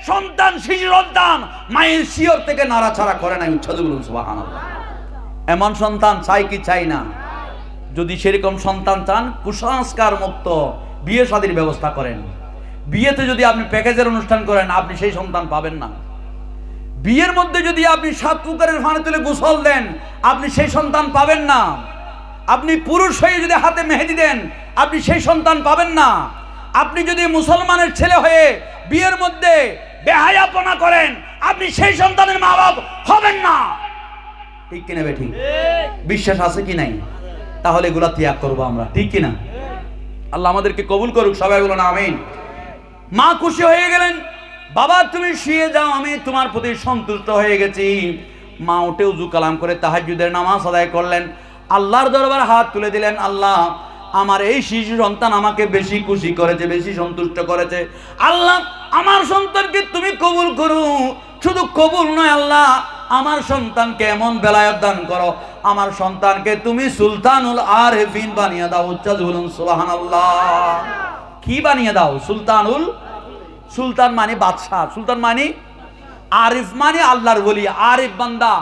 সন্তান, শিশু সন্তান মায়ের শিয়র থেকে নাড়াচাড়া করে নাই। উচ্ছ্বাস বলুন সুবহানাল্লাহ। এমন সন্তান চাই কি চাই না? যদি সেরকম সন্তান চান, কুসংস্কার মুক্ত বিয়ে শাদীর ব্যবস্থা করেন। বিয়েতে যদি আপনি প্যাকেজের অনুষ্ঠান করেন, আপনি সেই সন্তান পাবেন না। বিয়ের মধ্যে যদি আপনি 7 পুকুরের পানি তুলে গোসল দেন, আপনি সেই সন্তান পাবেন না। আপনি পুরুষ হয়ে যদি হাতে মেহেদি দেন, আপনি সেই সন্তান পাবেন না। আপনি যদি মুসলমানের ছেলে হয়ে বিয়ের মধ্যে বেহায়াপনা করেন, আপনি সেই সন্তানের মা বাপ হবেন না। ঠিক কিনা বেঠিক? বিশ্বাস আছে কি নাই? তাহলে এগুলা ত্যাগ করবো আমরা, ঠিক কিনা? আল্লাহ আমাদেরকে কবুল করুক, সবাই বলুন আমিন। মা খুশি হয়ে গেলেন, বাবা তুমি শুয়ে যাও, আমি তোমার প্রতি সন্তুষ্ট হয়ে গেছি। মা উঠে উযু কালাম করে তাহাজ্জুদের নামাজ আদায় করলেন, আল্লাহর দরবারে হাত তুলে দিলেন, আল্লাহ আমার এই শিশু সন্তান আমাকে বেশি খুশি করেছে, বেশি সন্তুষ্ট করেছে। আল্লাহ আমার সন্তানকে তুমি কবুল করো। শুধু কবুল নয় আল্লাহ, আমার সন্তানকে এমন বেলায়েত দান করো, আমার সন্তানকে তুমি সুলতানুল আরিফিন বানিয়ে দাও। উচ্চাজ বলুন সুবহানাল্লাহ। কি বানিয়ে দাও? সুলতানুল, সুলতান মানে বাদশাহ, সুলতান মানে আরিফ মানে আল্লাহর ওলি। আরিফ বান্দা,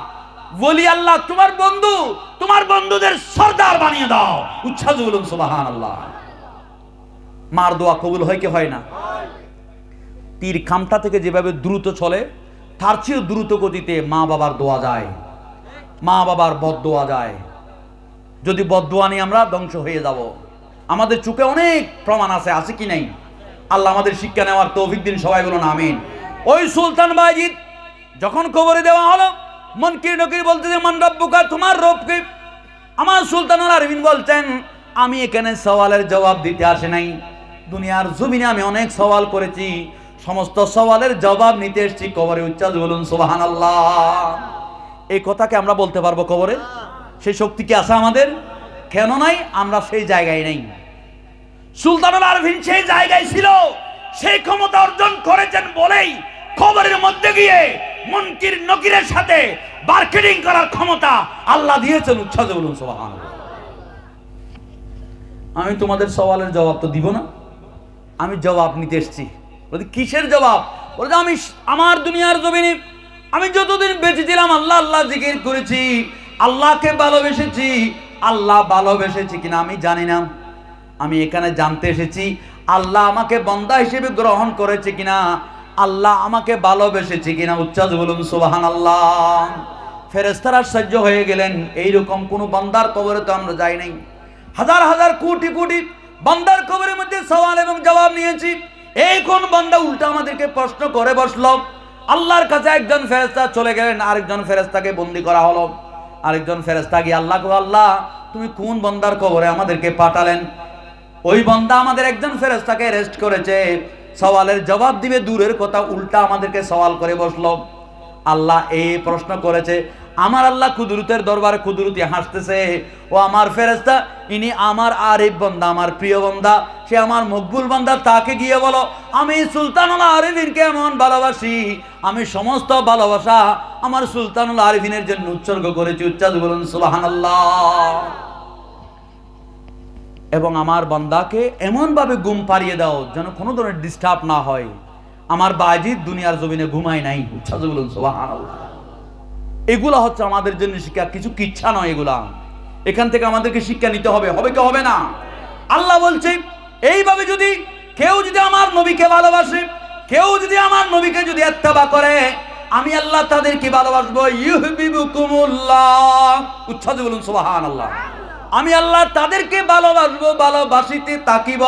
ওলি আল্লাহ তোমার বন্ধু, তোমার বন্ধুদের সর্দার বানিয়ে দাও। উচ্চাজ বলুন সুবহানাল্লাহ। মার দোয়া কবুল হয় কি হয় না? তীর খামটা থেকে যেভাবে দ্রুত চলে, তার চেয়েও দ্রুত গতিতে মা বাবার দোয়া যায়, মা বাবার বদদোয়া যায়। যদি বদদোয়া নিয়ে আমরা ধ্বংস হয়ে যাব। আমাদের চোখে অনেক প্রমাণ আছে, আছে কি নাই? আল্লাহ আমাদের শিক্ষা নেওয়ার তৌফিক দিন, সবাই বলুন আমিন। ওই সুলতান বাজিদ যখন কবরে দেওয়া হলো, মুনকির নকির বলতে যে মান রব্বুকা, তোমার রব কে? আমার সুলতানুল আরিফিন বলছেন, আমি এখানে সওয়ালের জবাব দিতে আসি নাই। দুনিয়ার জমিনে আমি অনেক সওয়াল করেছি, সমস্ত সওয়ালের জবাব নিতে এসেছি কবরে। উচ্চাজ বলুন সুবহানাল্লাহ। এই কথাকে আমরা বলতে পারবো কবরে? সেই শক্তি কি আছে আমাদের? কেন নাই? আমরা সেই জায়গায় নেই। সুলতানুল আরিফিন সেই জায়গায় ছিল, সেই ক্ষমতা অর্জন করেছেন বলেই কবরের মধ্যে গিয়ে মুনকির নকিরের সাথে মার্কেটিং করার ক্ষমতা আল্লাহ দিয়েছেন। উচ্চাজ বলুন সুবহানাল্লাহ। আমি তোমাদের সওয়ালের জবাব তো দিব না, আমি জবাব নিতে এসেছি। বলতে কিসের জবাব? বলতে আমি আমার দুনিয়ার জমিনে আমি যতদিন বেঁচে ছিলাম আল্লাহ আল্লাহ জিকির করেছি, আল্লাহকে ভালোবেসেছি। আল্লাহ ভালোবেসেছি কিনা আমি জানি না, আমি এখানে জানতে এসেছি আল্লাহ আমাকে বান্দা হিসেবে গ্রহণ করেছে কিনা, আল্লাহ আমাকে ভালোবেসেছে কিনা। উচ্চাজ বলুন সুবহানাল্লাহ। ফেরেশতারা আশ্চর্য হয়ে গেলেন, এইরকম কোন বান্দার কবরে তো আমরা যাই নাই। হাজার হাজার কোটি কোটি বান্দার কবরের মধ্যে সওয়াল এবং জবাব নিয়েছি, এই কোন বান্দা উল্টা আমাদেরকে প্রশ্ন করে বসলো। আল্লাহর কাছে একজন ফেরেশতা চলে গেলেন, আরেকজন ফেরেশতাকে বন্দী করা হলো। আরেকজন ফেরেশতা গিয়ে আল্লাহকে, আল্লাহ তুমি কোন বান্দার কবরে আমাদেরকে পাঠালেন? ওই বান্দা আমাদের একজন ফেরেশতাকে অ্যারেস্ট করেছে, সওয়ালের জবাব দিবে দূরের কথা, উল্টা আমাদেরকে সওয়াল করে বসলো। আল্লাহ এই প্রশ্ন করেছে, আমার আল্লাহ কুদরতের দরবারে কুদরতি হাসতেছে, ও আমার ফেরেশতা ইনি আমার আরিফ বান্দা, আমার প্রিয় বান্দা, সে আমার মকবুল বান্দা, তাকে গিয়ে বলো আমি সুলতানুল আরিফিনকে এমন ভালোবাসি, আমি সমস্ত ভালোবাসা আমার সুলতানুল আরিফিনের জন্য উৎসর্গ করেছি। উচ্চাজ বলুন সুবহানাল্লাহ। এবং আমার বান্দাকে এমন ভাবে ঘুম পাড়িয়ে দাও যেন কোনো ধরনের ডিস্টার্ব না হয়। আমার বাজিদ দুনিয়ার জমিনে ঘুমায় নাই। উচ্চাজ বলুন সুবহানাল্লাহ। এগুলা হচ্ছে আমাদের জন্য শিক্ষা, কিছু কিচ্ছা নয় এগুলা। এখান থেকে আমাদেরকে শিক্ষা নিতে হবে, হবে কি হবে না? আল্লাহ বলছে এইভাবে যদি কেউ যদি আমার নবীকে ভালোবাসে, কেউ যদি আমার নবীকে যদি ইত্তেবা করে, আমি আল্লাহ তাদেরকে ভালোবাসবো। ইউহিব্বুকুমুল্লাহ। উচ্চাজ বলুন সুবহানাল্লাহ। আমি আল্লাহ তাদেরকে ভালোবাসবো, ভালোবাসিতে তাকিব।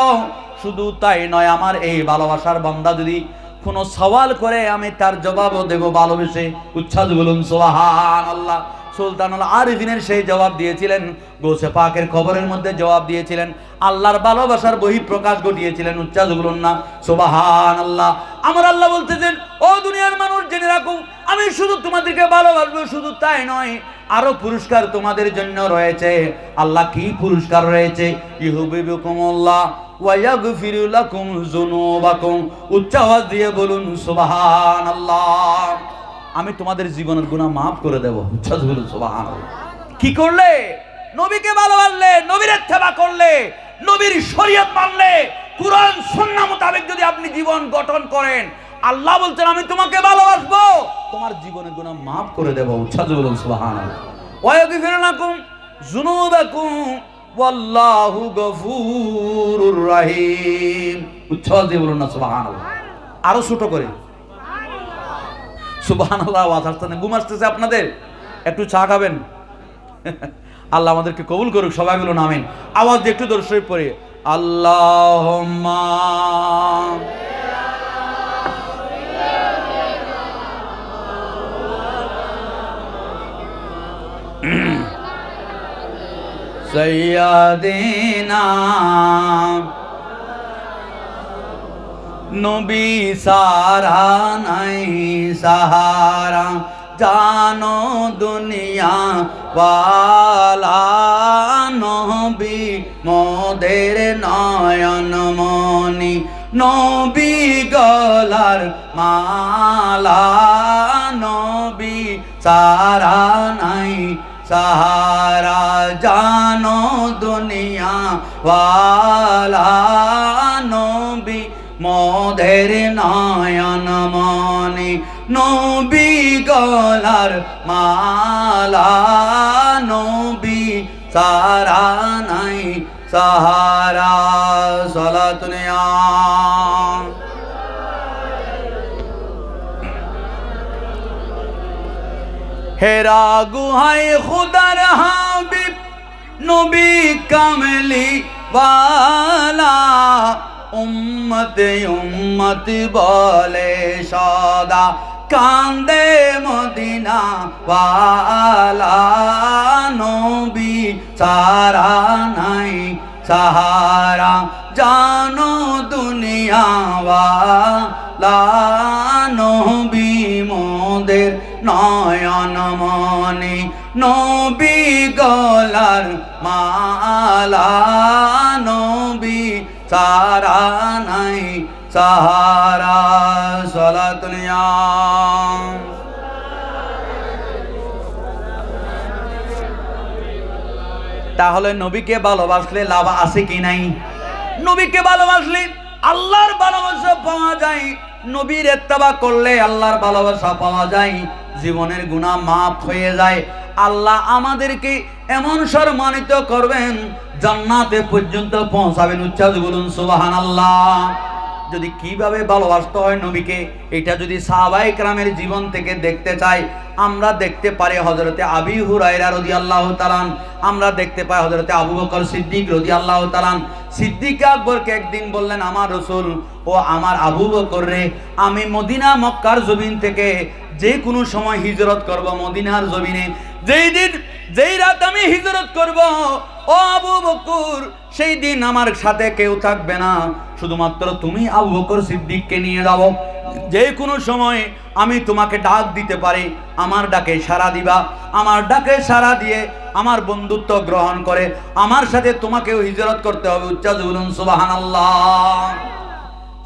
শুধু তাই নয়, আমার এই ভালোবাসার বান্দা যদি কোনো সওয়াল করে আমি তার জবাবও দেব ভালোবেসে। উচ্চাজ বলুন সুবহানাল্লাহ। সুলতানুল আরিফিনের সেই জবাব দিয়েছিলেন, গৌসে পাকের কবরের মধ্যে জবাব দিয়েছিলেন, আল্লাহর ভালোবাসার বহিঃপ্রকাশ ঘটিয়েছিলেন। উচ্চাজ বলুন না সুবহানাল্লাহ। আমার আল্লাহ বলতেছেন, ও দুনিয়ার মানুষ জেনে রাখো, আমি শুধু তোমাদেরকে ভালোবাসবো, শুধু তাই নয়, আরো পুরস্কার তোমাদের জন্য রয়েছে। আল্লাহ কি পুরস্কার রয়েছে? ইউহিব্বুকুমুল্লাহ ওয়া ইয়াগফিরু লাকুম যুনুবাকুম। উচ্চ আওয়াজ দিয়ে বলুন সুবহানাল্লাহ। আমি তোমাদের জীবনের গুনাহ maaf করে দেব। উচ্চাজ বলুন সুবহানাল্লাহ। কি করলে? নবীকে ভালোবাসলে, নবীর ইত্তেবা করলে, নবীর শরীয়ত মানলে, কুরআন সুন্নাহ মোতাবেক যদি আপনি জীবন গঠন করেন, আল্লাহ বলছেন আমি তোমাকে ভালোবাসবো, তোমার জীবনের গুনাহ মাফ করে দেব। উচ্ছ্বাস বলুন সুবহানাল্লাহ। ওয়া ইয়াগফিরু লাকুম যুনুবাকুম ওয়াল্লাহু গফুরুর রহিম। উচ্ছ্বাস দিয়ে বলুন না সুবহানাল্লাহ। আরো ছোট করে সুবহানাল্লাহ আওয়াজ আসছে না? ঘুম আসতেছে আপনাদের? একটু চা খাবেন? আল্লাহ আমাদেরকে কবুল করুক। সবাই বলুন আমিন। আওয়াজ দিয়ে একটু দরুদ শরীফ পড়ি। আল্লাহুম্মা সাইয়্যিদিনা নবী সারা নাই সাহারা, জানো দুনিয়া ওয়ালা নবী মোদের নয়ন মনি, নবী গলার মালা, নবী সারা নাই সাহারা, জানো দুনিয়া ওয়ালা নবী মোদের নয়ন মনি, নবী গলার মালা, নবী সারা নাই সাহারা। সালাতুন ইয়া হেরা গুহায় খুদার হাবিব নবী কামলি ওয়ালা, উম্মত উম্মত বলে সদা, কান্দে মদিনা ওয়ালা, নবী সারা নাই সাহারা, জানো দুনিয়া ওয়ালা নবী মোদের নয়ন মনি, নবী গলার মালা, নবী সারা নাই সাহারা। সালাতুন ইয়া তাহলে নবীকে ভালোবাসলে লাভ আছে কি নাই? নবীকে ভালোবাসলে আল্লাহর ভালোবাসা পাওয়া যায়, নবীর ইত্তেবা করলে আল্লাহর ভালোবাসা পাওয়া যায়, জীবনের গুনাহ মাফ হয়ে যায়। আল্লাহ আমাদেরকে এমন সম্মানিত করবেন, জান্নাতে পর্যন্ত পৌঁছাবেন। উচ্চারণ বলুন সুবহানাল্লাহ। যদি কিভাবে ভালোবাসতে হয় নবীকে, এটা যদি সাহাবায়ে কেরামের জীবন থেকে দেখতে চাই, আমরা দেখতে পারি হযরতে আবু হুরায়রা রাদিয়াল্লাহু তাআলা, আমরা দেখতে পাই হযরতে আবু বকর সিদ্দিক রাদিয়াল্লাহু তাআলা। সিদ্দিক আকবরকে একদিন বললেন, আমার রাসূল ও আমার আবু বকর রে, আমি মদিনা মক্কার জমিন থেকে যে কোনো সময় হিজরত করব মদিনার জমিনে, যেই দিন যেই রাত আমি হিজরত করব ও আবু বকর, সেই দিন আমার সাথে কেউ থাকবে না, শুধুমাত্র তুমি আবু বকর সিদ্দিককে নিয়ে যাও। যে কোনো সময় আমি তোমাকে ডাক দিতে পারি, আমার ডাকে সাড়া দিবা, আমার ডাকে সাড়া দিয়ে আমার বন্ধুত্ব গ্রহণ করে আমার সাথে তোমাকেও হিজরত করতে হবে। উচ্চারণ বলুন সুবহানাল্লাহ।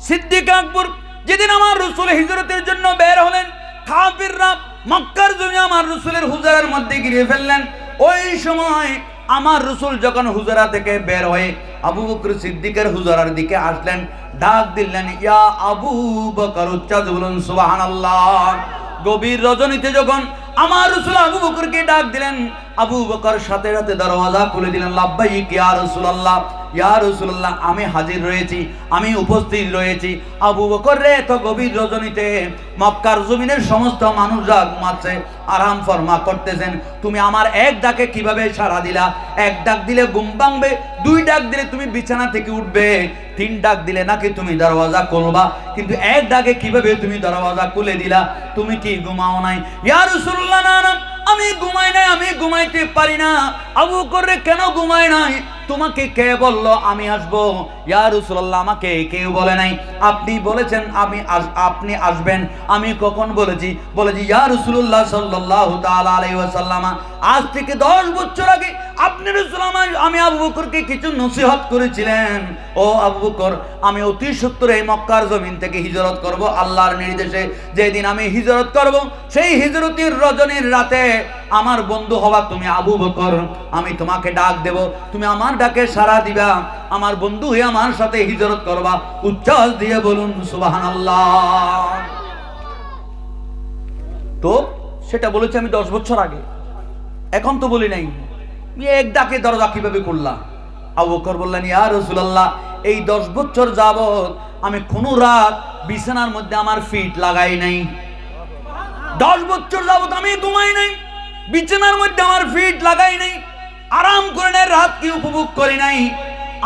সিদ্দিক আকবর যেদিন আমার রাসূল হিজরতের জন্য বের হলেন, কাফিররা মক্কার জমি আমার রাসূলের হুজরার মধ্যে ঘিরে ফেললেন। ওই সময় আমার রাসূল যখন হুজরা থেকে বের হয়ে আবু বকর সিদ্দিকের হুজরার দিকে আসলেন, ডাক দিলেন, ইয়া আবু বকর। উচ্চারণ বলুন সুবহানাল্লাহ। গভীর রজনীতে যখন আমার রাসূল আবু বকরকে ডাক দিলেন, আবু বকর সাথে সাথে দরওয়াজা খুলে দিলেন। লাব্বাইক ইয়া রাসূলুল্লাহ, ইয়া রাসূলুল্লাহ, আমি হাজির রয়েছি, আমি উপস্থিত রয়েছি। আবু বকর রে, তো গভীর রজনীতে মক্কার জমিনের সমস্ত মানুষরা ঘুমাচ্ছে, আরাম ফরমা করতেছেন, তুমি আমার এক ডাকে কিভাবে সাড়া দিলা? এক ডাক দিলে ঘুম ভাঙবে, দুই ডাক দিলে তুমি বিছানা থেকে উঠবে, তিন ডাক দিলে নাকি তুমি দরওয়াজা খুলবা, কিন্তু এক ডাকে কিভাবে তুমি দরওয়াজা খুলে দিলা? তুমি কি ঘুমাও নাই? ইয়া রাসূলুল্লাহ, না না, আমি ঘুমাই নাই, আমি ঘুমাইতে পারি না। আবু বকর রে, কেন ঘুমাই নাই? তোমাকে কে বললো আমি আসবো? ইয়া রাসূলুল্লাহ, আমাকে কেউ বলে নাই, আপনি বলেছেন আপনি আসবেন। আমি কখন বলেছি? বলেছি ইয়া রাসূলুল্লাহ সাল্লাল্লাহু তাআলা আলাইহি ওয়াসাল্লাম, আজ থেকে 10 বছর আগে আপনি রাসূল আমি আবু বকরকে কিছু নসিহত করেছিলেন। ও আবু বকর, আমি অতি সত্বর এই মক্কার জমিন থেকে হিজরত করব আল্লাহর নির্দেশে। যেদিন আমি হিজরত করব, সেই হিজরতের রজনীর রাতে আমার বন্ধু হবা তুমি আবু বকর, আমি তোমাকে ডাক দেব, তুমি আমার ডাকে সাড়া দিবা, আমার বন্ধু হয়ে আমার সাথে হিজরত করবা। উচ্চাস দিয়ে বলুন সুবহানাল্লাহ। তো সেটা বলেছি আমি 10 বছর আগে, এখন তো বলি নাই। এক ডাকে দরজা কিভাবে করলাম? আবু বকর বললেন, ইয়া রাসূলুল্লাহ, এই 10 বছর যাবত আমি কোনো রাত বিছানার মধ্যে আমার ফিট লাগাই নাই। 10 বছর যাবত আমি ঘুমাই নাই, বিছানার মধ্যে আমার ফিট লাগাই নাই, আরাম করে নাই, রাত কি উপভোগ করি নাই,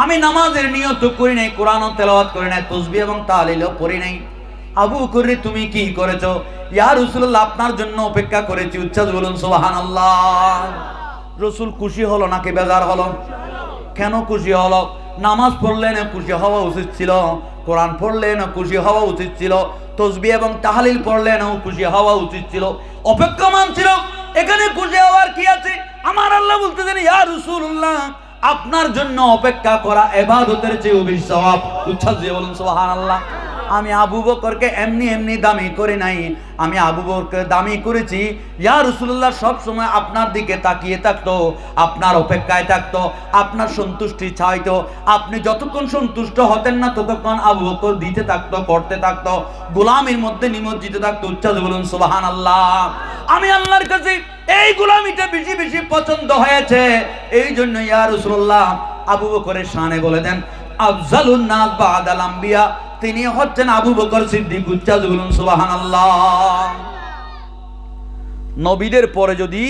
আমি নামাজের নিয়ত করি নাই, কোরআন তেলাওয়াত করি নাই, তাসবিহ এবং তাহলিলও পড়ি নাই। আবু বকর, তুমি কি করেছো? ইয়া রাসূলুল্লাহ, আপনার জন্য অপেক্ষা করেছি। উচ্চাস বলুন সুবহানাল্লাহ। রাসূল খুশি হলো নাকি বেজার হলো? কেন খুশি হলো? নামাজ পড়লে না খুশি হওয়া উচিত ছিল, কোরআন পড়লে না খুশি হওয়া উচিত ছিল, তাসবিহ এবং তাহলিল পড়লে না খুশি হওয়া উচিত ছিল, অপেক্ষমান ছিল। এখানে খুশি হওয়ার কি আছে? আমার আল্লাহ বলতেছেন, ইয়া রাসূলুল্লাহ, আপনার জন্য অপেক্ষা করা ইবাদতের চেয়ে বেশি সওয়াব। উচ্চাস দিয়ে বলুন সুবহানাল্লাহ। আমি আবু বকরকে এমনি এমনি দামি করে নাই, আমি আবু বকরকে দামি করেছি। ইয়া রাসূলুল্লাহ সব সময় আপনার দিকে তাকিয়ে থাকতো, আপনার অপেক্ষায় থাকতো, আপনার সন্তুষ্টি চাইতো। আপনি যতক্ষণ সন্তুষ্ট হতেন না ততক্ষণ আবু বকর দিতে থাকতো, করতে থাকতো, গোলামির মধ্যে নিমজ্জিত থাকতো। উচ্চাস বলুন সুবহানাল্লাহ। আমি আল্লাহর কাছে এই গোলামিটা বেশি বেশি পছন্দ হয়েছে, এই জন্য ইয়া রাসূলুল্লাহ আবু বকরের শানে বলে দেন, আফজালুন নাস বাদাল আম্বিয়া, তিনি হচ্ছেন আবু বকর সিদ্দিক। উচ্চাস বলুন সুবহানাল্লাহ। নবীদের পরে যদি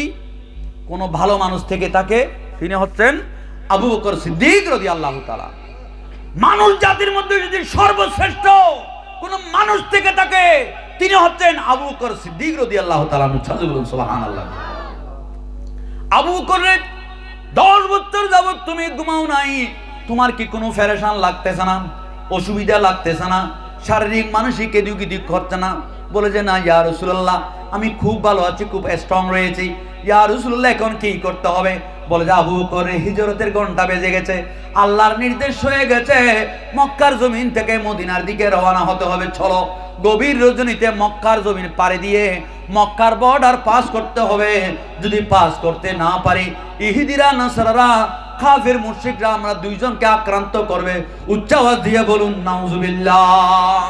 কোনো ভালো মানুষ থেকে থাকে, তিনি হচ্ছেন আবু বকর সিদ্দিক রাদিয়াল্লাহু তাআলা। মানুষ জাতির মধ্যে যদি সর্বশ্রেষ্ঠ কোন মানুষ থেকে থাকে, তিনি হচ্ছেন আবু বকর সিদ্দিক রাদিয়াল্লাহু তাআলা। উচ্চাস বলুন সুবহানাল্লাহ। আবু বকরের 10 বছর যাবত তুমি ঘুমাও নাই, তোমার কি কোনো ফেরেশান লাগতেছে না? অসুবিধা লাগতেছে না? শারীরিক মানসিক এদিক হচ্ছে না? বলে যে না ইয়া রাসূলুল্লাহ, আমি খুব ভালো আছি, খুব স্ট্রং রয়েছি। ইয়া রাসূলুল্লাহ, এখন কি করতে হবে? বলে যে আবু বকরের হিজরতের ঘন্টা বেজে গেছে, আল্লাহর নির্দেশ হয়ে গেছে, মক্কার জমিন থেকে মদিনার দিকে রওনা হতে হবে। চলো, গভীর রজনীতে মক্কার জমিন পাড়ি দিয়ে মক্কার বর্ডার পাস করতে হবে। যদি পাস করতে না পারি, ইহুদিরা নাসারারা কাফের মুশরিকরা আমরা দুইজনকে আক্রান্ত করবে। উচ্চ আওয়াজ দিয়ে বলুন নাউজুবিল্লাহ।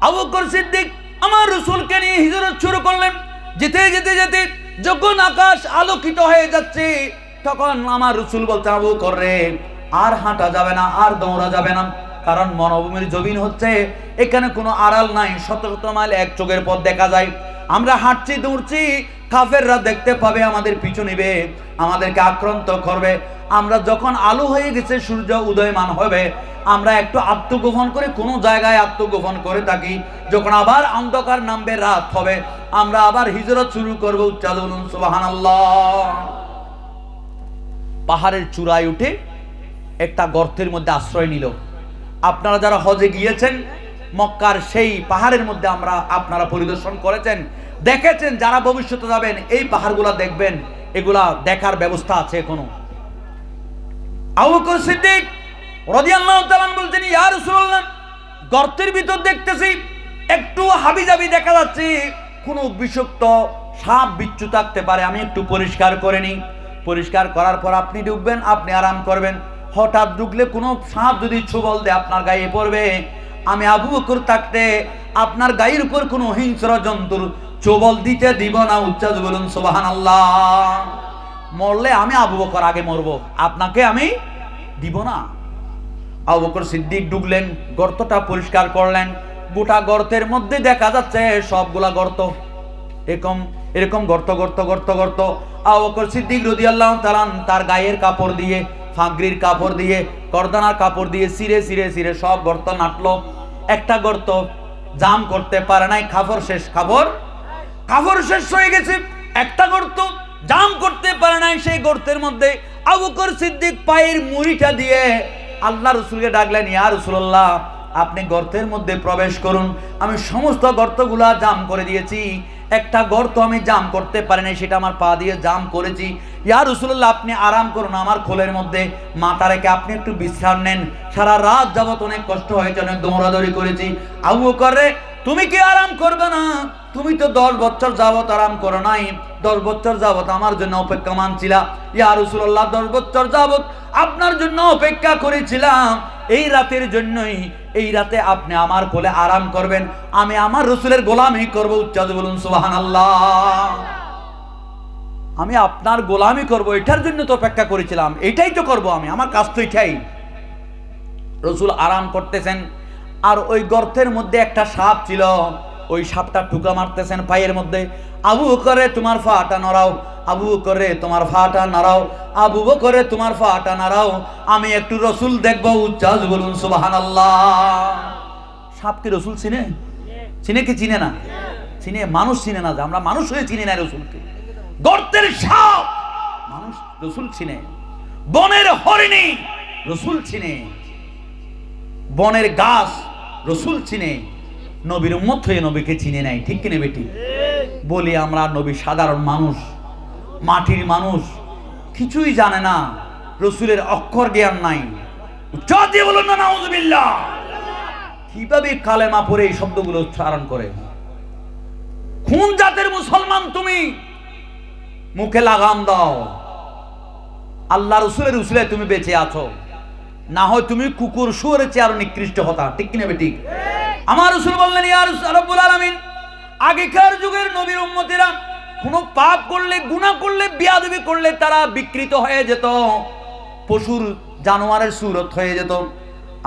আবু বকর সিদ্দিক আমার রাসূলকে নিয়ে হিজরত শুরু করলেন। যেতে যেতে যেতে যখন আকাশ আলোকিত হয়ে যাচ্ছে, তখন আমার রাসূল বলতে, আবু বকর রে, আর হাঁটা যাবে না, আর দৌড়া যাবে না, কারণ মরুভূমির জমিন হচ্ছে, এখানে কোনো আড়াল নাই, শত শত মাইল এক চোখের পথ দেখা যায়। আমরা হাঁটছি, দৌড়ছি, কাফেররা দেখতে পাবে, আমাদের পিছু নিবে, আমাদেরকে আক্রান্ত করবে। আমরা যখন আলো হয়ে গেছে, সূর্য উদয়মান হবে, আমরা একটু আত্মগোপন করে কোনো জায়গায় আত্মগোপন করে থাকি। যখন আবার অন্ধকার নামবে, রাত হবে, আমরা আবার হিজরত শুরু করবো। উচ্চারণ বলুন সুবহানাল্লাহ। পাহাড়ের চূড়ায় উঠে একটা গর্তের মধ্যে আশ্রয় নিল। আপনারা যারা হজে গিয়েছেন, মক্কার সেই পাহাড়ের মধ্যে আপনারা পরিদর্শন করেছেন, দেখেছেন, যারা ভবিষ্যতে যাবেন এই পাহাড়গুলা দেখবেন, এগুলা দেখার ব্যবস্থা আছে এখনো। আবু বকর সিদ্দিক রাদিয়াল্লাহু তাআলা বলছেন, ইয়া রাসূলুল্লাহ, গর্তের ভিতর দেখতেছি একটু হাবিজাবি দেখা যাচ্ছে, কোনো বিষাক্ত সাপ বিচ্ছু থাকতে পারে, আমি একটু পরিষ্কার করে নিই। পরিষ্কার করার পর আপনি ঢুকবেন, আপনি আরাম করবেন। হঠাৎ ঢুকলে কোনো সাপ যদি ছোবল দেয় আপনার গায়ে পড়বে, আমি আবু বকর থাকতে আপনার গায়ের উপর কোনো হিংস্র জন্তুর ছোবল দিতে দিব না। উচ্চারণ বলুন সুবহানাল্লাহ। মরলে আমি আবু বকর আগে মরবো, আপনাকে আমি দিব না। আবু বকর সিদ্দিক ঢুকলেন, গর্তটা পরিষ্কার করলেন। গোটা গর্তের মধ্যে দেখা যাচ্ছে সবগুলা গর্ত, এরকম গর্ত গর্ত গর্ত গর্ত। আবু বকর সিদ্দিক রাদিয়াল্লাহু তাআলা তার গায়ের কাপড় দিয়ে, ফাগরির কাপড় দিয়ে, করদানার কাপড় দিয়ে সিরে সিরে সিরে সব গর্ত নাটলো। একটা গর্ত জাম করতে পারে নাই, কাপড় শেষ হয়ে গেছে। একটা গর্ত জাম করতে পারে নাই, সেই গর্তের মধ্যে আবু বকর সিদ্দিক পায়ের মুড়িটা দিয়ে আল্লাহ রাসূলকে ডাকলেন, ইয়া রাসূলুল্লাহ, আপনি গর্তের মধ্যে প্রবেশ করুন, আমি সমস্ত গর্তগুলা জাম করে দিয়েছি, একটা গর্ত আমি জাম করতে পারি নাই, সেটা আমার পা দিয়ে জাম করেছি। ইয়া রাসূলুল্লাহ, আপনি আরাম করুন, আমার খোলের মধ্যে মাথা রেখে আপনি একটু বিশ্রাম নেন, সারা রাত যাবত অনেক কষ্ট হয়েছে, অনেক দৌড়াদৌড়ি করেছি। আবু বকর রে, তুমি কি আরাম করবে না? তুমি তো 10 বছর যাবত আরাম করো নাই, 10 বছর যাবত আমার জন্য অপেক্ষামান ছিলা। ইয়া রাসূলুল্লাহ, 10 বছর যাবত আপনার জন্য অপেক্ষা করেছিলাম, এই রাতের জন্যই, এই রাতে আপনি আমার কোলে আরাম করবেন, আমি আমার রসুলের গোলামি করব। উচ্চাদ বলুন সুবহানাল্লাহ। আমি আপনার গোলামি করব, এটার জন্য তো অপেক্ষা করেছিলাম, এটাই তো করব আমি, আমার কাজ তো এটাই। রসুল আরাম করতেছেন, আর ওই গর্তের মধ্যে একটা সাপ ছিল, ওই সাপটা টুকা মারতেছেন পায়ের মধ্যে। আবু বকর তোমার ফাটা নড়াও, আবু বকর তোমার ফাটা নাড়াও, আবু বকর তোমার ফাটা নাড়াও, আমি একটু রসুল দেখবো। উচ্চাজ বলুন সুবহানাল্লাহ। সাপ কি রসুল চিনে? চিনে কি চিনে না? চিনে, মানুষ চিনে না, আমরা মানুষ হয়ে চিনি না রসুলকে। গর্তের সাপ মানুষ, রসুল চিনে। বনের হরিণী রসুল চিনে, বনের গাছ রসুল চিনে। নবীর উম্মত হয়ে নবীকে চিনে নাই, ঠিক কিনে বেটি? বলি আমরা নবী সাধারণ মানুষ, মাটির মানুষ, কিছুই জানে না, রসুলের অক্ষর জ্ঞান নাই। যদি বলুন না নাউযুবিল্লাহ। কিভাবে কালেমা পড়ে এই শব্দগুলো উচ্চারণ করে? কোন জাতের মুসলমান তুমি? মুখে লাগাম দাও, আল্লাহ রসুলের উসিলে তুমি বেঁচে আছো, না হয় তুমি কুকুর শুয়োরের চেয়ে আরো নিকৃষ্ট হতা, ঠিক কিনা বেটি? আমার রসুল বললেন, ইয়া রাব্বুল আলামিন, আগেকার যুগের নবীর উম্মতেরা কোনো পাপ করলে, গুনাহ করলে, বেয়াদবি করলে তারা বিকৃত হয়ে যেত, পশুর জানোয়ারের সুরত হয়ে যেত।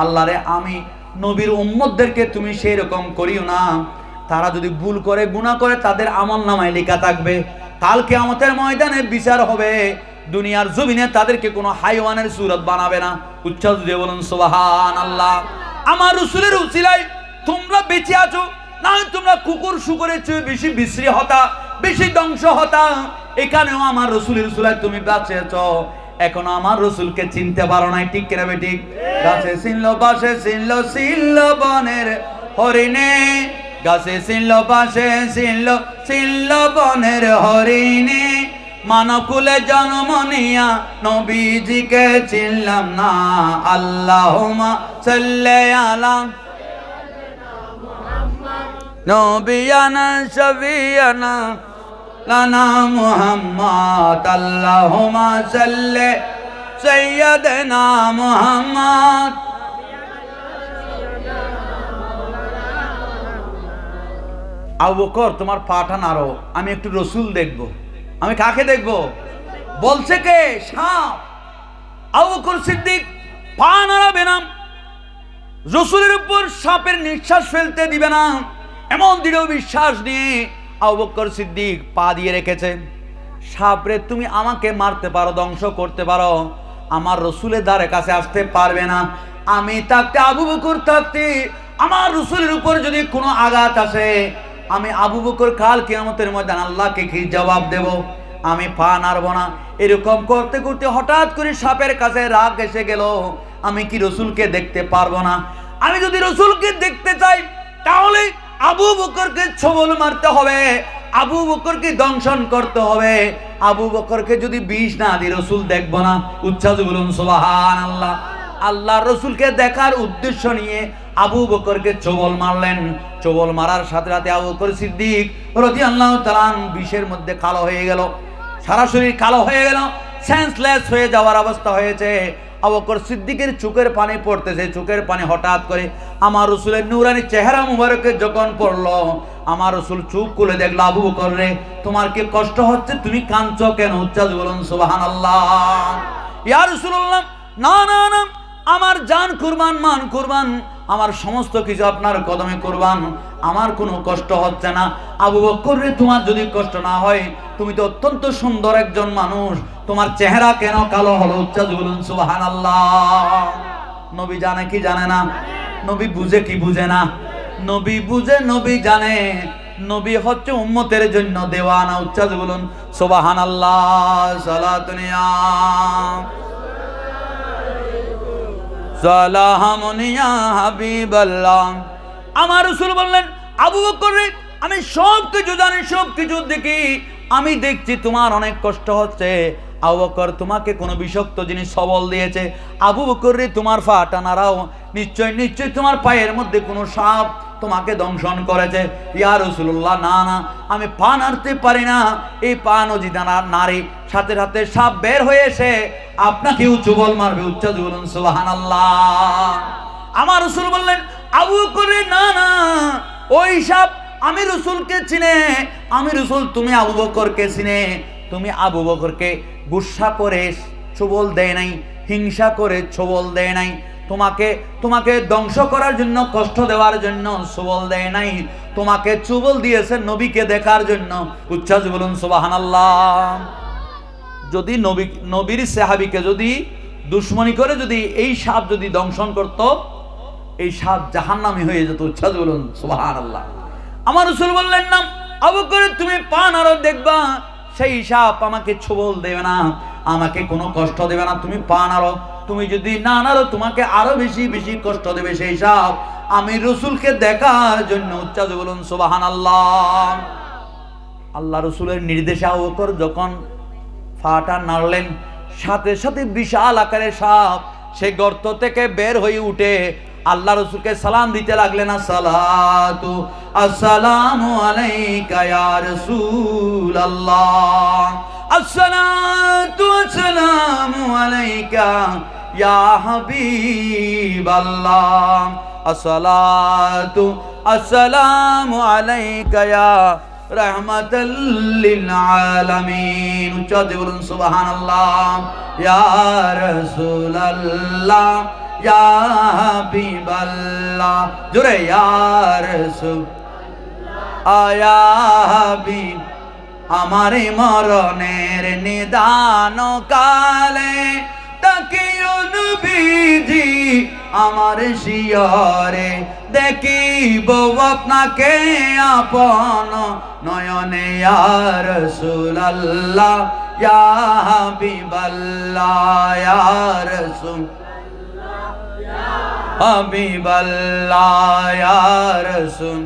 আল্লাহরে, আমি নবীর উম্মতদেরকে তুমি সেই রকম করিও না। তারা যদি ভুল করে, গুনাহ করে, তাদের আমলনামায় লেখা থাকবে, কাল কিয়ামতের ময়দানে বিচার হবে, দুনিয়ার জমিনে তাদেরকে কোনো হাইওয়ানের সুরত বানাবে না। উচ্চাস দিয়ে বলুন সুবহানাল্লাহ। আমার রাসূলের উসিলায় তোমরা বেঁচে আছো, না হয় তোমরা কুকুর শুকরের চেয়ে বেশি বিশ্রী হতা, বেশি ধ্বংস হতা। এখানেও আমার রাসূলের উসিলায় তুমি বেঁচে আছো, এখনো আমার রাসূলকে চিনতে পারো নাই, ঠিক কিনা বেটি? গাছে চিনলো, বাসে চিনলো, চিনলো বনের হরিণে, গাছে চিনলো, বাসে চিনলো, চিনলো বনের হরিণে, মানকুলে জন্ম নিয়া নবীজিকে চিনলাম না। আল্লাহুম্মা সাল্লি আলা নবিয়ানা শফিয়ানা লানা মুহাম্মদ। আল্লাহুম্মা সাল্লি সাইয়্যিদানা মুহাম্মদ। আবু বকর তোমার পাটা নাড়ো, আমি একটু রসুল দেখবো। আমি কাকে দেখবো? বলছে কে? সাপ। আবু বকর সিদ্দিক পা নাড়াবে না, রসুলের উপর সাপের নিঃশ্বাস ফেলতে দিবে না, এমন দৃঢ় বিশ্বাস নিয়ে আবু বকর সিদ্দিক পা দিয়ে রেখেছে। সাপরে তুমি আমাকে মারতে পারো, ধ্বংস করতে পারো, আমার রসুলের দ্বারে কাছে আসতে পারবে না। আমি থাকতে, আবু বকর থাকতে, আমার রসুলের উপর যদি কোনো আঘাত আসে, আমি আবু বকর কাল কিয়ামতের ময়দানে আল্লাহকে কি জবাব দেব? আমি পা নাড়ব না। এরকম করতে করতে হঠাৎ করে সাপের কাছে রাগ এসে গেল, আমি কি রসুলকে দেখতে পারবো না? আমি যদি রসুলকে দেখতে চাই, তাহলে আবু বকরকে ছোবল মারতে হবে, আবু বকরকে দংশন করতে হবে। আবু বকরকে যদি বিষ না দিই, রসুল দেখবো না। উচ্চাস বলুন সুবহানাল্লাহ। আল্লাহ রসুলকে দেখার উদ্দেশ্য নিয়ে আবু বকরকে ছোবল মারলেন। ছোবল মারার সাথে সাথে আবু বকর সিদ্দিক রাদিয়াল্লাহু তাআলা বিষের মধ্যে কালো হয়ে গেল, সারা শরীর কালো হয়ে গেল, সেন্সলেস হয়ে যাওয়ার অবস্থা হয়েছে। আবু বকর সিদ্দিকের চোখের পানি পড়তেছে, চোখের পানি হঠাৎ করে আমার রসুলের নূরানি চেহারা মুবারকে যখন পড়লো, আমার রসুল চোখ খুলে দেখলো, আবু বকর রে, তোমার কি কষ্ট হচ্ছে? তুমি কাঁদছো কেন? উচ্চাস বলুন সুবহানাল্লাহ। ইয়া রাসূলুল্লাহ, না না না, আমার জান কুরবান, মান কুরবান, আমার সমস্ত কিছু আপনার কদমে কুরবান, আমার কোনো কষ্ট হচ্ছে না। আবু বকর রে, তোমার যদি কষ্ট না হয়, তুমি তো অত্যন্ত সুন্দর একজন মানুষ, তোমার চেহারা কেন কালো হলো? উচ্চাস বলুন সুবহানাল্লাহ। নবী জানে কি জানে না? নবী বুঝে কি বুঝে না? নবী বুঝে, নবী জানে, নবী হচ্ছে উম্মতের জন্য দেওয়ানা। উচ্চাস বলুন সুবহানাল্লাহ। সালাতুন ইয়া সালামুন ইয়া হাবিবাল্লাহ। আমার রাসূল বললেন, আবু বকর রে, আমি সব কিছু জানি, সব কিছু দেখি, আমি দেখছি তোমার অনেক কষ্ট হচ্ছে। আবু বকর, তোমাকে কোনো বিষাক্ত জিনিস সবল দিয়েছে? আবু বকর রে, তোমার পাটা নাড়াও, নিশ্চয় নিশ্চয় তোমার পায়ের মধ্যে কোনো সাপ তোমাকে দংশন করেছে। ইয়া রাসূলুল্লাহ, না না, আমি পা নাড়তে পারি না। এই পা নজি নারী, সাথে সাথে সাপ বের হয়ে এসে আপনাকেও চুবল মারবে। উচ্চারণ বলুন সুবহানাল্লাহ। আমার রাসূল বললেন, আবু বকর, না না, ওই সাপ আমি রাসূলকে চিনে। আমি রাসূল, তুমি আবু বকরকে চিনে। তুমি আবু বকরকে গুসা করে ছোবল দেয় নাই, হিংসা করে ছোবল দেয় নাই, তোমাকে ধ্বংস করার জন্য, কষ্ট দেওয়ার জন্য ছোবল দেয় নাই। তোমাকে চুবল দিয়েছে নবীকে দেখার জন্য। উচ্চারণ বলুন সুবহানাল্লাহ। যদি নবীর সাহাবীকে যদি দুশমনি করে যদি এই সাপ যদি দংশন করত, এই সাপ জাহান্নামী হয়ে যেত। উচ্চারণ বলুন সুবহানাল্লাহ। আমার রাসূল বললেন, না আবু বকর, তুমি পা নাড়ো, দেখবা সেই সাপ আমাকে ছোবল দেবে না, আমাকে কোনো কষ্ট দেবে না। তুমি পা নাড়ো, তুমি যদি না নাড়ো তোমাকে আরো বেশি বেশি কষ্ট দেবে সেই সাপ। আমি রাসূলকে দেখার জন্য। উচ্চারণ বলুন সুবহানাল্লাহ। আল্লাহ রাসূলের নির্দেশে আবু বকর যখন ফাটা নাড়লেন, সাথে সাথে বিশাল আকারের সাপ সে গর্ত থেকে বের হয়ে উঠে আল্লাহ রাসূলকে সালাম দিতে লাগলেন। আসসালাতু আসসালামু আলাইকা ইয়া রাসূলুল্লাহ, আসসালাতু আসসালামু আলাইকা ইয়া হাবিবাল্লাহ, আসসালাতু আসসালামু আলাইকা ইয়া রাহমাতাল লিল আলামিন। উচ্চারণ বলুন সুবহানাল্লাহ। ইয়া রাসূলুল্লাহ, ইয়া হাবিবাল্লাহ, জোরে ইয়া রাসূল, ইয়া হাবিব। আমারে মরণের নিদান কালে তাকিও নবীজি আমার শিয়রে, দেখিব আপনাকে আপন নয়নে। ইয়া রাসূলুল্লাহ, ইয়া হাবিবাল্লাহ, ইয়া রাসূল হাবিবাল্লাহ, ইয়া রাসূল।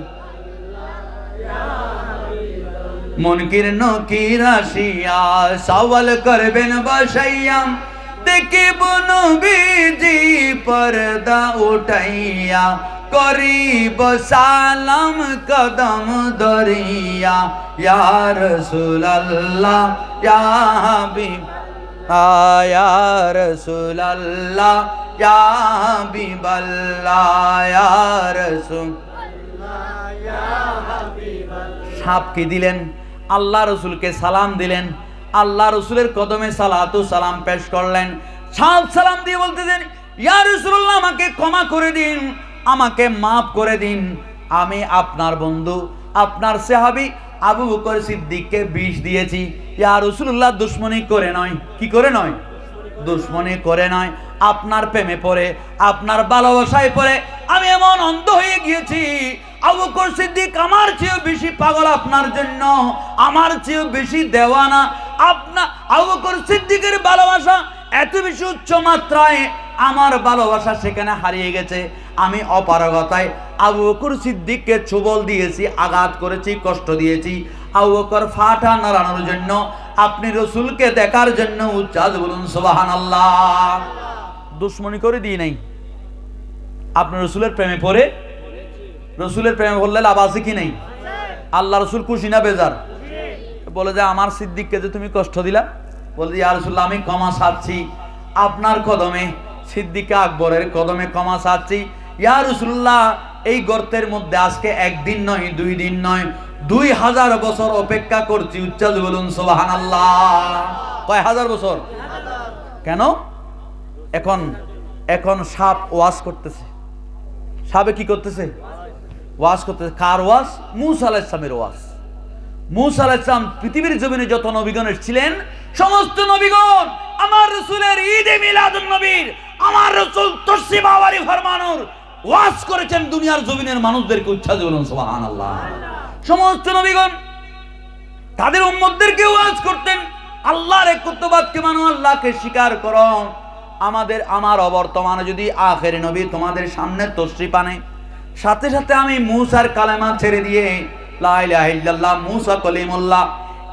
মুনকির নকির আসিয়া সওয়াল করবেন বসাইয়া, দেখিব নবীজি পর্দা উঠাইয়া, করিব সালাম কদম ধরিয়া। ইয়া রাসূলুল্লাহ, ইয়া হাবিব, ইয়া রাসূলুল্লাহ, ইয়া হাবিবাল্লাহ, ইয়া রাসূল। সাপ কি দিলেন? আল্লাহ রাসূলকে সালাম দিলেন, আল্লাহ রাসূলের কদমে সালাতু সালাম পেশ করলেন। সাপ সালাম দিয়ে বলতেছেন, ইয়া রাসূলুল্লাহ, আমাকে ক্ষমা করে দিন, আমাকে মাফ করে দিন। আমি আপনার বন্ধু, আপনার সাহাবী আবু বকর সিদ্দিককে বিষ দিয়েছি। ইয়া রাসূলুল্লাহ, দুশমনি করে নয়। কি করে নয়? দুশমনি করে নয়। আপনার প্রেমে পড়ে, আপনার ভালোবাসায় পড়ে আমি এমন অন্ধ হয়ে গিয়েছি। আবু বকর সিদ্দিক আমার চেয়েও বেশি পাগল আপনার জন্য, আমার চেয়েও বেশি দেওয়ানা। আবু বকর সিদ্দিকের ভালোবাসা এত বেশি উচ্চ মাত্রায়, আমার ভালোবাসা সেখানে হারিয়ে গেছে। আমি অপারগতায় আবু বকর সিদ্দিককে ছোবল দিয়েছি, আঘাত করেছি, কষ্ট দিয়েছি। আবু বকর ফাটা নাড়ানোর জন্য, আপনি রাসূলকে দেখার জন্য। উচ্চারণ বলুন সুবহানাল্লাহ। দুশমনি করে দিই নাই, আপনি রাসূলের প্রেমে পড়ে, রাসূলের প্রেমে বললে লাভ আছে কি নেই? আল্লাহ রাসূল খুশি না বেজার? বলে যে আমার সিদ্দিককে যে তুমি কষ্ট দিলা, বলে ইয়া রাসূলুল্লাহ, আমি ক্ষমা চাচ্ছি আপনার কদমে, সিদ্দিক আকবরের কদমে ক্ষমা চাচ্ছি। ইয়া রাসূলুল্লাহ, এই গর্তের মধ্যে আজকে একদিন নয়, 2 দিন নয়, 2000 বছর অপেক্ষা করছি। উচ্চারণ বলুন সুবহানাল্লাহ। কয় হাজার বছর? কেন? এখন সাপ ওয়াজ করতেছে। সাপে কি করতেছে? ওয়াজ করতেছে। কার ওয়াজ? মূসা আলাইহিস সালামের ওয়াজ। মূসা আলাইহিস সালাম পৃথিবীর জমিনে যত নবীগণ ছিলেন, সমস্ত নবীগণ আমার রাসূলের ঈদে মিলাদুন নবীর, আমার রাসূল তশরিফাওয়ারি ফরমানোর ওয়াজ করেছেন দুনিয়ার জমিনের মানুষদেরকে। উচ্চারণ বলুন সুবহানাল্লাহ। সমস্ত নবীগণ তাদের উম্মতদেরকে ওয়াজ করতেন, আল্লাহর একত্ববাদকে মানো, আল্লাহকে স্বীকার করো। আমার অবর্তমানে যদি আখেরি নবী তোমাদের সামনে তশরিফ আনে, সাথে সাথে আমি মূসার কালেমা ছেড়ে দিয়ে, লা ইলাহা ইল্লাল্লাহ মূসা কলিমুল্লাহ,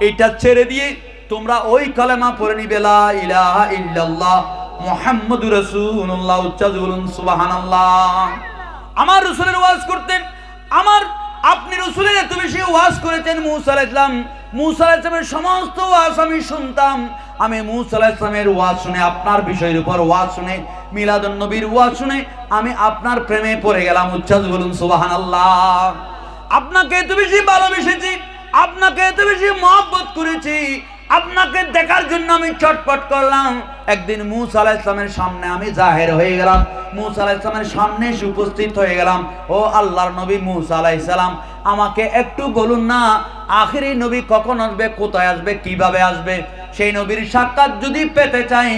এটা ছেড়ে দিয়ে তোমরা ওই কালেমা পড়ে নিবে, লা ইলাহা ইল্লাল্লাহ মুহাম্মাদুর রাসূলুল্লাহ। উচ্চারণ বলুন সুবহানাল্লাহ। আমার রাসূলের ওয়াজ করতেন, আমার আপনি রাসূলের এত বেশি ওয়াজ করেছেন মূসা আলাইহিস সালাম, মূসা আলাইহিস সালামের সমস্ত ওয়াজ আমি শুনতাম। আমি মূসা আলাইহিস সালামের ওয়াজ শুনে, আপনার বিষয়ের উপর ওয়াজ শুনে, মিলাদুন নবীর ওয়াজ শুনে আমি আপনার প্রেমে পড়ে গেলাম। উচ্চাস বলুন সুবহানাল্লাহ। আপনাকে এত বেশি ভালোবেসেছি, আপনাকে এত বেশি মহব্বত করেছি, আপনাকে দেখার জন্য আমি চটপট করলাম। একদিন মূসা আলাইহিস সালামের সামনে আমি জাহির হয়ে গেলাম, মূসা আলাইহিস সালামের সামনে এসে উপস্থিত হয়ে গেলাম। ও আল্লাহর নবী মূসা আলাইহিস সালাম, আমাকে একটু বলুন না, আখেরি নবী কখন আসবে, কোথায় আসবে, কিভাবে আসবে? সেই নবীর সাক্ষাৎ যদি পেতে চাই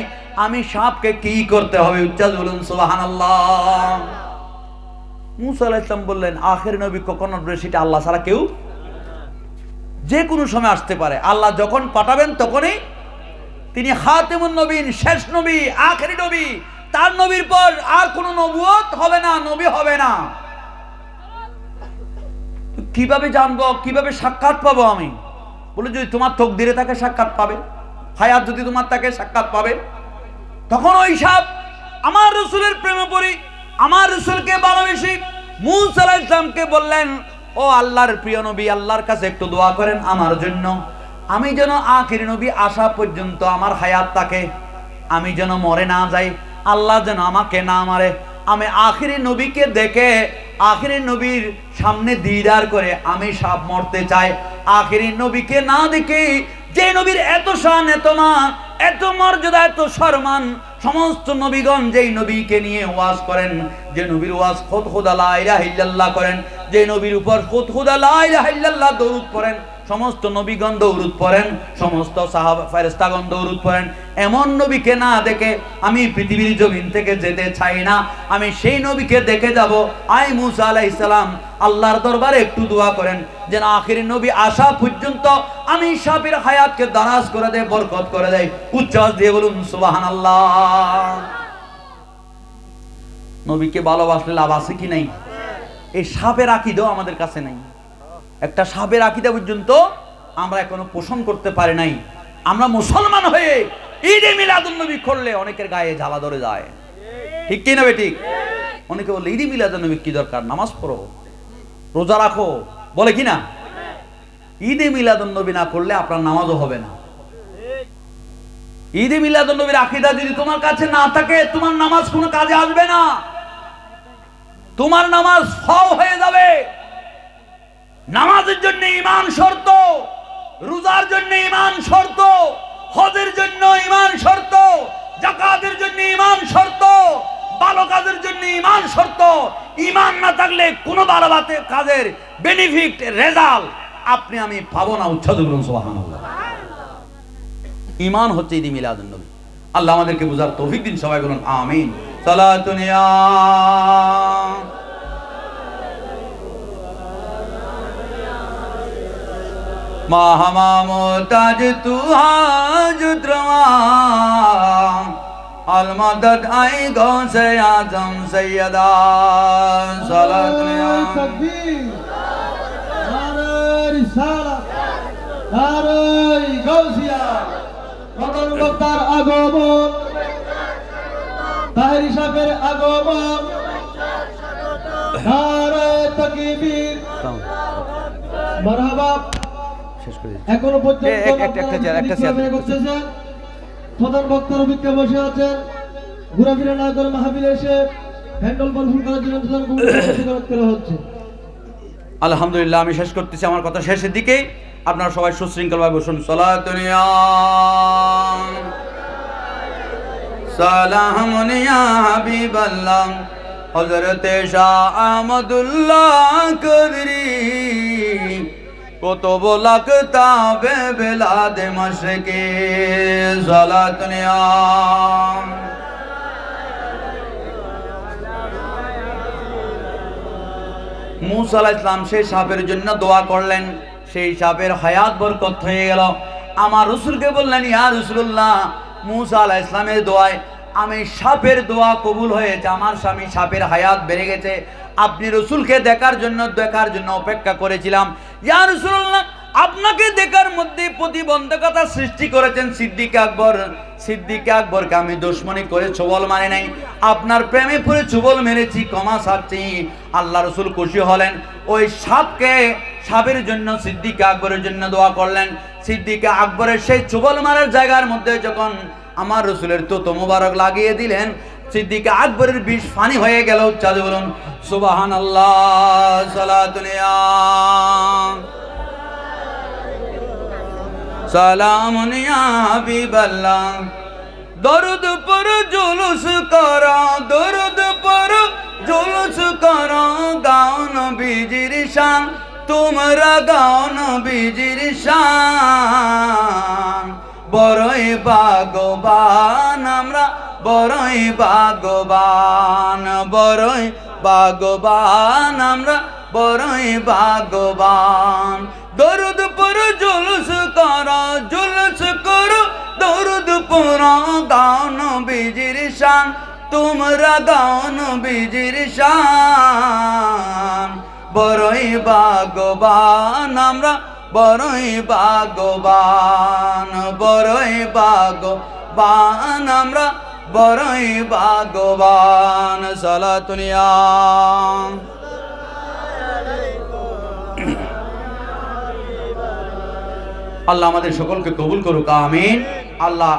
আমি সাপকে কি করতে হবে? উচ্চাস বলুন সুবহানাল্লাহ। মূসা আলাইহিস সালাম বললেন, আখেরি নবী কখন আসবে সেটা আল্লাহ ছাড়া কেউ, যে কোনো সময় আসতে পারে। আল্লাহ যখন পাঠাবেন তখনই তিনি খাতেমুন নবীন, শেষ নবী, আখেরি নবী। তার নবীর পর আর কোন নবুয়ত হবে না, নবী হবে না। কিভাবে জানবো, কিভাবে সাক্ষাৎ পাবো আমি? বলে, যদি তোমার তকদিরে থাকে সাক্ষাৎ পাবে, হায়াত যদি তোমার থাকে সাক্ষাৎ পাবে। তখন ওই সাপ আমার রাসূলের প্রেমে পড়ি, আমার রাসূলকে ভালোবেসে মূসা আলাইহিস সালামকে বললেন, ও আল্লাহর প্রিয় নবী, আল্লাহর কাছে একটু দোয়া করেন আমার জন্য, আমি যেন আখেরি নবী আসা পর্যন্ত আমার হায়াত থাকে, আমি যেন মরে না যাই, আল্লাহ যেন আমাকে না মারে। আমি আখেরি নবীকে দেখে, আখেরি নবীর সামনে দিদার করে আমি সাপ মরতে চাই। আখেরি নবীকে না দেখে, যে নবীর এত শান, এত মান, এত মর্যাদা, এত সম্মান, সমস্ত নবীগণ যেই নবীকে নিয়ে ওয়াজ করেন, যে নবীর ওয়াজ খুদ খুদা লা ইলাহা ইল্লাল্লাহ করেন, যে নবীর উপর খুদ খুদা লা ইলাহা ইল্লাল্লাহ দরুদ পড়েন, সমস্ত নবীগণ দরুদ পড়েন, সমস্ত সাহাবা ফেরেশতাগণ দরুদ পড়েন, এমন নবীকে না দেখে আমি পৃথিবীর জমিন থেকে যেতে চাই না। আমি সেই নবীকে দেখে যাব। আই মূসা আলাইহিস সালাম, আল্লাহর দরবারে একটু দোয়া করেন যেন আখেরি নবী আসা পর্যন্ত আমি সাপের হায়াতকে দারাজ করে দেয়, বরকত করে দেয়। উচ্চাস দিয়ে বলুন সুবহানাল্লাহ। নবীকে ভালোবাসলে লাভ আছে কি নাই? এই সাপের আকীদাও আমাদের কাছে নাই। একটা সাপের আকীদা পর্যন্ত আমরা এখনো পোষণ করতে পারি নাই। আমরা মুসলমান হয়ে ঈদে মিলাদুন নবী করলে অনেকের গায়ে জ্বালা ধরে যায়, ঠিক কি না বেঠিক? অনেকে বলে ঈদে মিলাদুন নবী কি দরকার, নামাজ পড়ো, রোজা রাখো, বলে কি না? ঈদে মিলাদুন নবী না করলে আপনার নামাজও হবে না। ঈদে মিলাদুন নবীর আকীদা যদি তোমার কাছে না থাকে, তোমার নামাজ কোনো কাজে আসবে না, তোমার নামাজ ফাও হয়ে যাবে। নামাজের জন্য ঈমান শর্ত, রোজার জন্য ঈমান শর্ত, হজের জন্য ঈমান শর্ত, যাকাতের জন্য ঈমান শর্ত, ভালো কাজের জন্য ঈমান শর্ত। ঈমান না থাকলে কোনো ভালো কাজের বেনিফিট, রেজাল্ট আপনি আমি পাবো না। উচ্চাস করুন সুবহানাল্লাহ। ঈমান হচ্ছে ঈদে মিলাদুন নবী। আল্লাহ আমাদেরকে বুঝার তৌফিক দিন, সবাই বলুন আমিন। সালাতুন ইয়া মাহমুতাজ তু হাজত রওয়া আল মদদ আই গৌসে আজম সৈয়দা। সালাতুন ইয়া তাকবীর, নারে রিসালাত, নারে গাউসিয়া। প্রধান বক্তার আগমন, তাহেরি সাহেবের আগমন, নারে তাকবীর, মারহাবা। শেষ করে এখনো পর্যন্ত একটা চেয়ার করতেছেন, প্রধান বক্তার অভিজ্ঞতা বসে আছেন, ঘুরাফিরা না করে মাহফিলে এসে হ্যান্ডল বলফুল করার জন্য করা হচ্ছে। আলহামদুলিল্লাহ, আমি শেষ করতেছি আমার কথা শেষের দিকে। আপনারা সবাই সুশৃঙ্খলভাবে বসুন। সালাতুন ইয়া সালামুন ইয়া হাবিবাল্লাহ হযরত শাহ আহমদুল্লাহ কদরি কুতুব লাকতাবে বেলাদ মশরিকে। সালাতুন ইয়া মূসা আলাইহিস সালাম সেই সাপের জন্য দোয়া করলেন, সেই সাপের হায়াত বরকত হয়ে গেল। আমার রাসূলকে বললেন, ইয়া রাসূলুল্লাহ, মূসা আলাইহিস সালামের দোয়ায় আমি সাপের দোয়া কবুল হয়েছে, আমার স্বামী সাপের হায়াত বেড়ে গেছে। আপনি রাসূলকে দেখার জন্য অপেক্ষা করেছিলাম। ইয়া রাসূলুল্লাহ, আপনাকে দেখার মধ্যে প্রতিবন্ধকতা সৃষ্টি করেছেন সিদ্দিক আকবর, সিদ্দিক আকবরকে আমি দুশমনি করে ছোবল মারি নাই, আপনার প্রেমে পড়ে ছোবল মেরেছি, ক্ষমা চাচ্ছি। আল্লাহ রাসূল খুশি হলেন। ওই সাপের জন্য সিদ্দিক আকবরের জন্য দোয়া করলেন। সিদ্দিক আকবরের সেই ছোবল মারার জায়গার মধ্যে যখন আমার রাসূলের তো মোবারক লাগিয়ে দিলেন, সিদ্দিক আকবরের বিষ ফানি হয়ে গেল। চালু বলুন সুবহানাল্লাহ, সালাতুন ইয়া সালামুন ইয়া হাবিবাল্লাহ। দরুদ পর জুলুস কর, দরুদ পর জুলুস কর, গাও নবীজির শান, তোমরা গাও নবীজির শান। বড়ই ভাগ্যবান আমরা, বড়ই ভাগ্যবান, বড়ই ভাগ্যবান আমরা, বড়ই ভাগ্যবান। দরুদ পর জুলুস কর, জুলুস কর, দরুদ পর, গাও নবীজির শান, তোমরা গাও নবীজির শান। বড়ই ভাগ্যবান আমরা, বড়ই ভাগ্যবান, বড়ই ভাগ্যবান আমরা, বড়ই ভাগ্যবান। সালাতুন ইয়া আল্লাহ আমাদের সকলকে কবুল করুক, আমিন। আল্লাহ